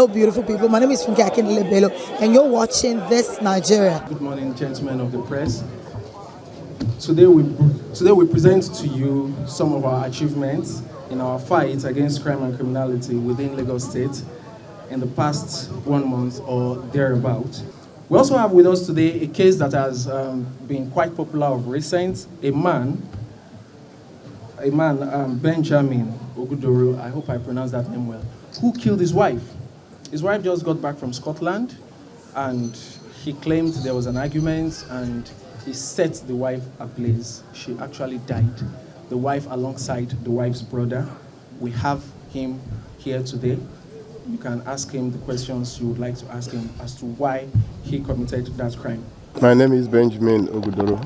Hello, beautiful people. My name is Funke Akindele-Bello, and you're watching This Nigeria. Good morning, gentlemen of the press. Today we present to you some of our achievements in our fight against crime and criminality within Lagos State in the past 1 month or thereabout. We also have with us today a case that has been quite popular of recent. A man, Benjamin Ogudoro, I hope I pronounced that name well, who killed his wife. His wife just got back from Scotland, and he claimed there was an argument, and he set the wife ablaze. She actually died. The wife alongside the wife's brother. We have him here today. You can ask him the questions you would like to ask him as to why he committed that crime. My name is Benjamin Ogudoro.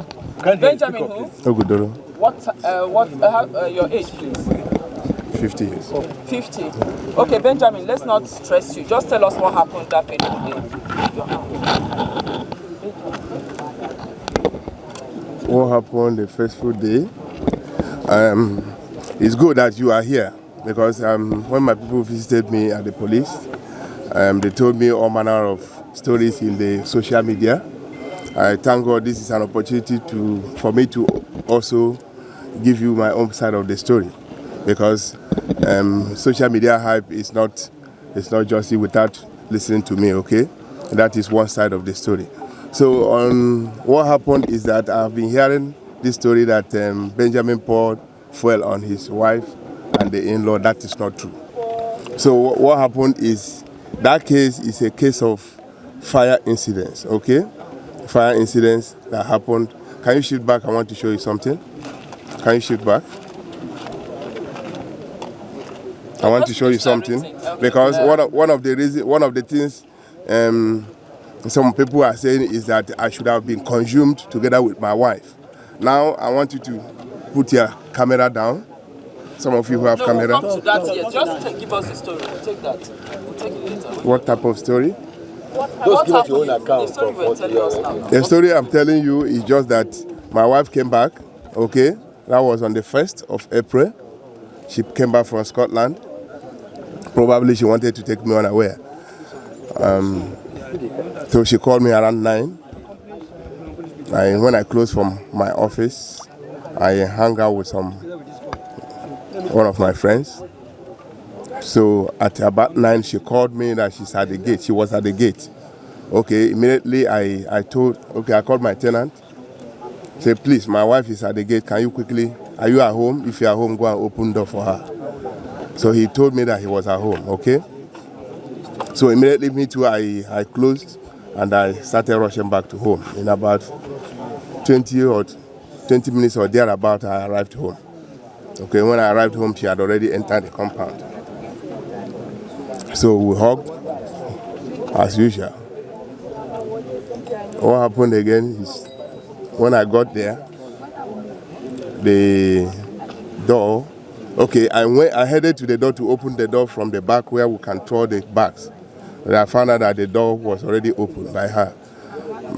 Benjamin who? Ogudoro. What your age, please? 50 years. 50. Okay, Benjamin, let's not stress you. Just tell us what happened that fateful day. What happened the fateful day? It's good that you are here because when my people visited me at the police, they told me all manner of stories in the social media. I thank God this is an opportunity for me to also give you my own side of the story, because social media hype is not just without listening to me, okay? That is one side of the story. So what happened is that I've been hearing this story that Benjamin poured fuel on his wife and the in-law. That is not true. So what happened is that case is a case of fire incidents, okay? Fire incidents that happened. Can you shoot back? I want to show you something. Can you shoot back? I want to show you something because one of the things some people are saying is that I should have been consumed together with my wife. Now I want you to put your camera down. Some of you who have camera. We'll come to that yet. Just give us the story. We'll take that. We'll take it later. What type of story? What happened? Your own account. The story we're telling us now. The story I'm telling you is just that my wife came back. Okay, that was on the 1st of April. She came back from Scotland. Probably she wanted to take me unaware. So she called me around 9. When I closed from my office, I hung out with one of my friends. So at about 9, she called me that she's at the gate. She was at the gate. Okay, immediately I called my tenant. Say, please, my wife is at the gate. Can you quickly, are you at home? If you're at home, go and open the door for her. So he told me that he was at home, okay? So immediately me too, I closed and I started rushing back to home. In about 20 minutes or thereabout, I arrived home. Okay, when I arrived home, she had already entered the compound. So we hugged, as usual. What happened again is, when I got there, the door, okay, I headed to the door to open the door from the back where we can throw the bags. But I found out that the door was already opened by her.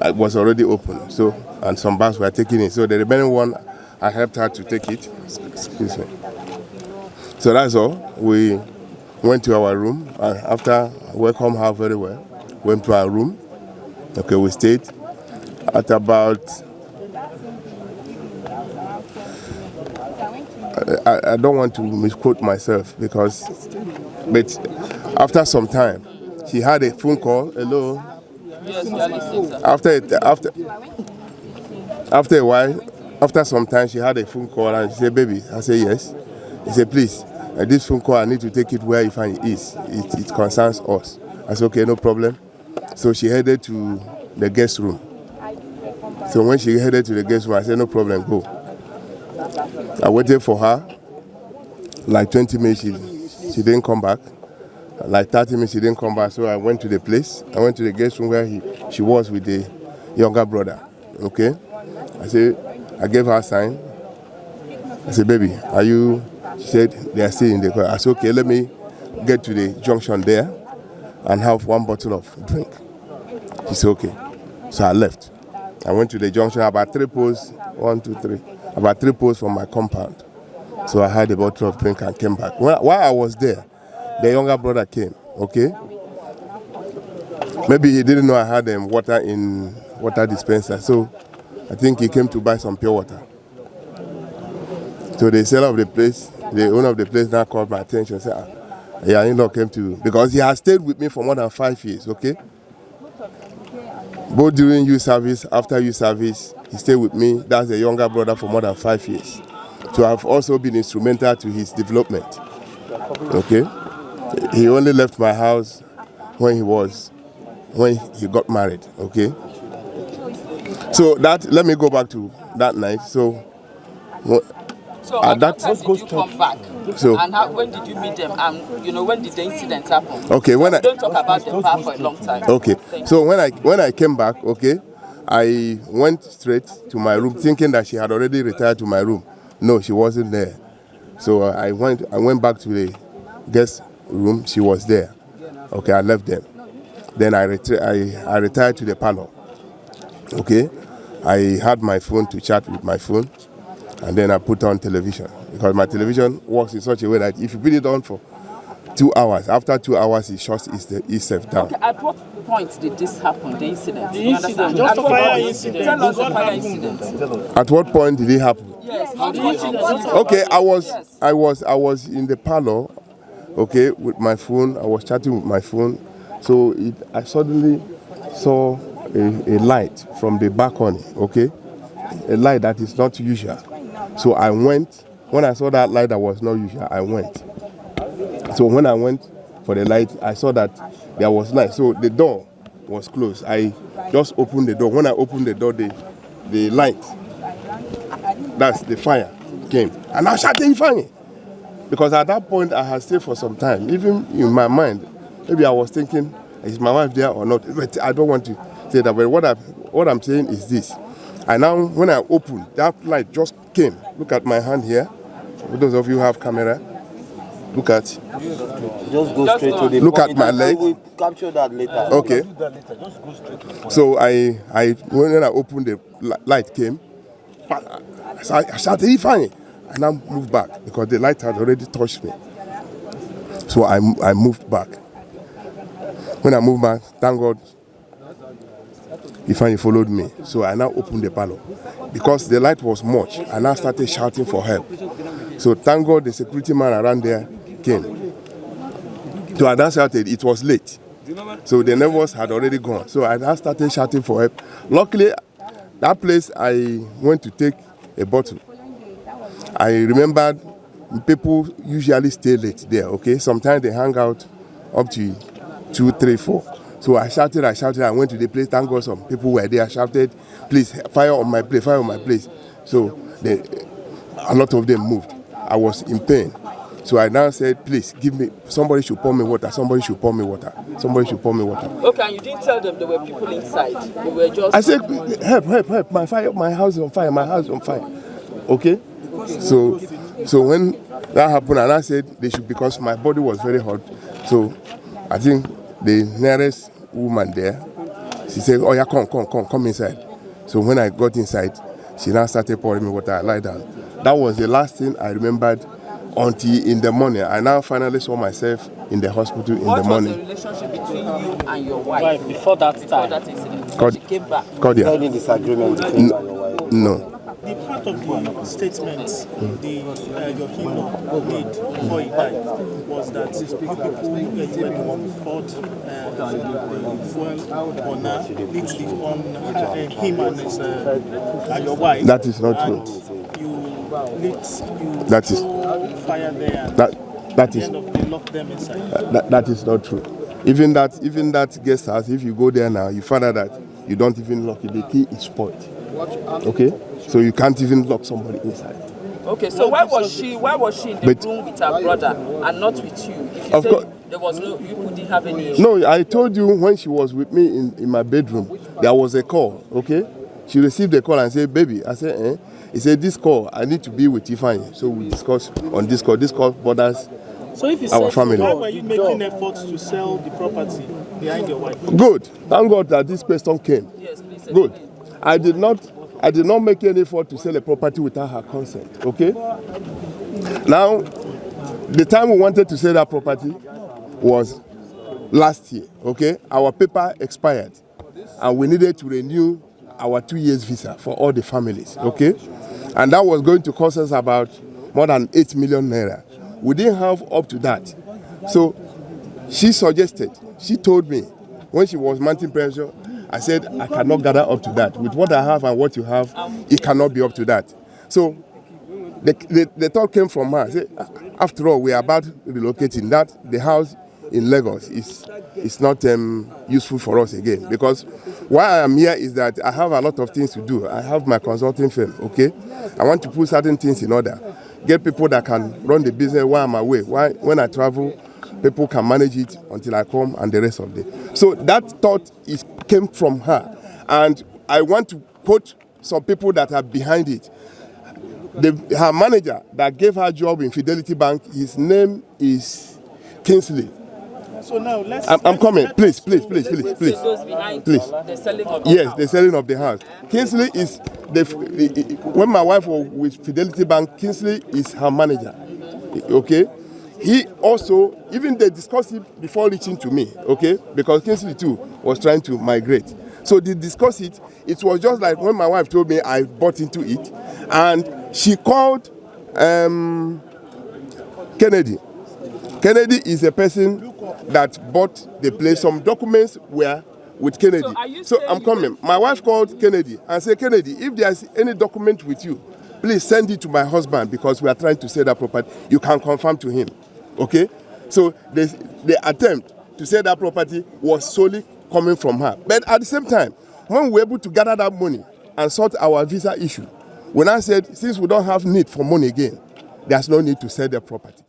It was already open, so, and some bags were taken in. So the remaining one, I helped her to take it. Excuse me. So that's all. We went to our room. After I welcomed her very well, went to our room. Okay, we stayed. At about, I don't want to misquote myself but after some time, she had a phone call. Hello. Yes, we are listening, sir. After a while, after some time, she had a phone call and she said, baby. I said, yes. He said, please, this phone call, I need to take it where Ifeanyi is. It concerns us. I said, okay, no problem. So she headed to the guest room. So when she headed to the guest room, I said, no problem, go. I waited for her. Like 20 minutes, she didn't come back. Like 30 minutes, she didn't come back. So I went to the place. I went to the guest room where she was with the younger brother. Okay? I gave her a sign. I said, baby, are you? She said, they are still in the car. I said, okay, let me get to the junction there and have one bottle of drink. She said, okay. So I left. I went to the junction, about 3 posts, 1, 2, 3, about 3 posts from my compound. So I had a bottle of drink and came back. While I was there, the younger brother came, okay? Maybe he didn't know I had water in water dispenser, so I think he came to buy some pure water. So the seller of the place, the owner of the place now called my attention and said, yeah, in-law came to, because he has stayed with me for more than 5 years, okay? Both during youth service, after youth service, he stayed with me. That's a younger brother for more than 5 years. So I've also been instrumental to his development, okay? He only left my house when he got married, okay? So let me go back to that night. So at that time did you come back? So, and when did you meet them? When did the incident happen? Okay, we don't talk about the bar for a long time. Okay, so when I came back, okay, I went straight to my room thinking that she had already retired to my room. No, she wasn't there. So I went back to the guest room. She was there. Okay, I left them. Then I retired to the parlor. Okay, I had my phone to chat with my phone, and then I put on television, because my television works in such a way that if you put it on for 2 hours, after 2 hours it shuts itself down. Okay, at what point did this happen, the incident? The incident, just the fire incident. Tell us the fire incident. At what point did it happen? Yes. Okay, I was in the parlor, okay, with my phone. I was chatting with my phone, so I suddenly saw a light from the balcony, okay, a light that is not usual. So I went. When I saw that light that was not usual, I went. So when I went for the light, I saw that there was light. So the door was closed. I just opened the door. When I opened the door, the light, that's the fire, came. And I shouted, Ifeanyi. Because at that point, I had stayed for some time. Even in my mind, maybe I was thinking, is my wife there or not? But I don't want to say that. But what I'm saying is this. And now, when I opened, that light just came. Look at my hand here. For those of you who have camera, look at. Just go straight to the. Look at my leg. We'll capture that later. Okay. So when I opened, the light came. I shouted, Ifeanyi, and I moved back because the light had already touched me. So I moved back. When I moved back, thank God, Ifeanyi followed me. So I now opened the parlor. Because the light was much, I now started shouting for help. So thank God the security man around there came. So I now shouted, it was late. So the neighbors had already gone. So I now started shouting for help. Luckily, that place I went to take a bottle. I remembered people usually stay late there, okay? Sometimes they hang out up to 2, 3, 4. So I shouted, I went to the place, thank God some people were there, I shouted, please, fire on my place. So a lot of them moved. I was in pain. So I now said, please, somebody should pour me water. Okay, and you didn't tell them there were people inside? They were just... I said, help, my house is on fire, Okay? So when that happened, and I said they should, because my body was very hot. So I think the nearest woman there, she said, oh yeah, come inside. So when I got inside, she now started pouring me water. I lied down. That was the last thing I remembered until in the morning. I now finally saw myself in the hospital in the morning. What was the relationship between you and your wife before that incident? She came back. Cordial. Any disagreement between you and your wife? No. The part of the statements your in-law made before he died was that people were the one who poured the fuel on him and your wife. That is not true. That is fire there. And that is. At the end of the day, locked them inside. That is not true. Even that guest house, if you go there now, you find out that you don't even lock it. The key is spoiled. Okay. So you can't even lock somebody inside. Okay, so why was she in the room with her brother and not with you? If you said there was you couldn't have any issue. No, I told you when she was with me in my bedroom, there was a call, okay? She received the call and said, baby, I said, He said, this call, I need to be with Ifeanyi. So we discussed on this call. This call bothers our family. Why were you making efforts to sell the property behind your wife? Good. Thank God that this question came. Yes, please. Good. I did not make any effort to sell a property without her consent, okay? Now, the time we wanted to sell that property was last year, okay? Our paper expired and we needed to renew our 2 years visa for all the families, okay? And that was going to cost us about more than 8 million naira. We didn't have up to that. So she told me, when she was mounting pressure, I said, I cannot gather up to that. With what I have and what you have, it cannot be up to that. So the thought came from her. I said, after all, we are about relocating that. The house in Lagos is not useful for us again. Because why I am here is that I have a lot of things to do. I have my consulting firm, okay? I want to put certain things in order. Get people that can run the business while I'm away. When I travel, people can manage it until I come and the rest of the day. So that thought came from her. And I want to quote some people that are behind it. Her manager that gave her job in Fidelity Bank, his name is Kingsley. So now I'm coming. Please. Those behind the selling of the house. The selling of the house. Kingsley is when my wife was with Fidelity Bank, Kingsley is her manager. Okay? He also, even they discussed it before reaching to me, okay? Because Kingsley too was trying to migrate. So they discussed it. It was just like when my wife told me, I bought into it. And she called Kennedy. Kennedy is a person that bought the place. Some documents were with Kennedy. So I'm coming. My wife called Kennedy and said, Kennedy, if there's any document with you, please send it to my husband because we are trying to sell that property. You can confirm to him. Okay? So the attempt to sell that property was solely coming from her. But at the same time, when we were able to gather that money and sort our visa issue, when I said, since we don't have need for money again, there's no need to sell the property.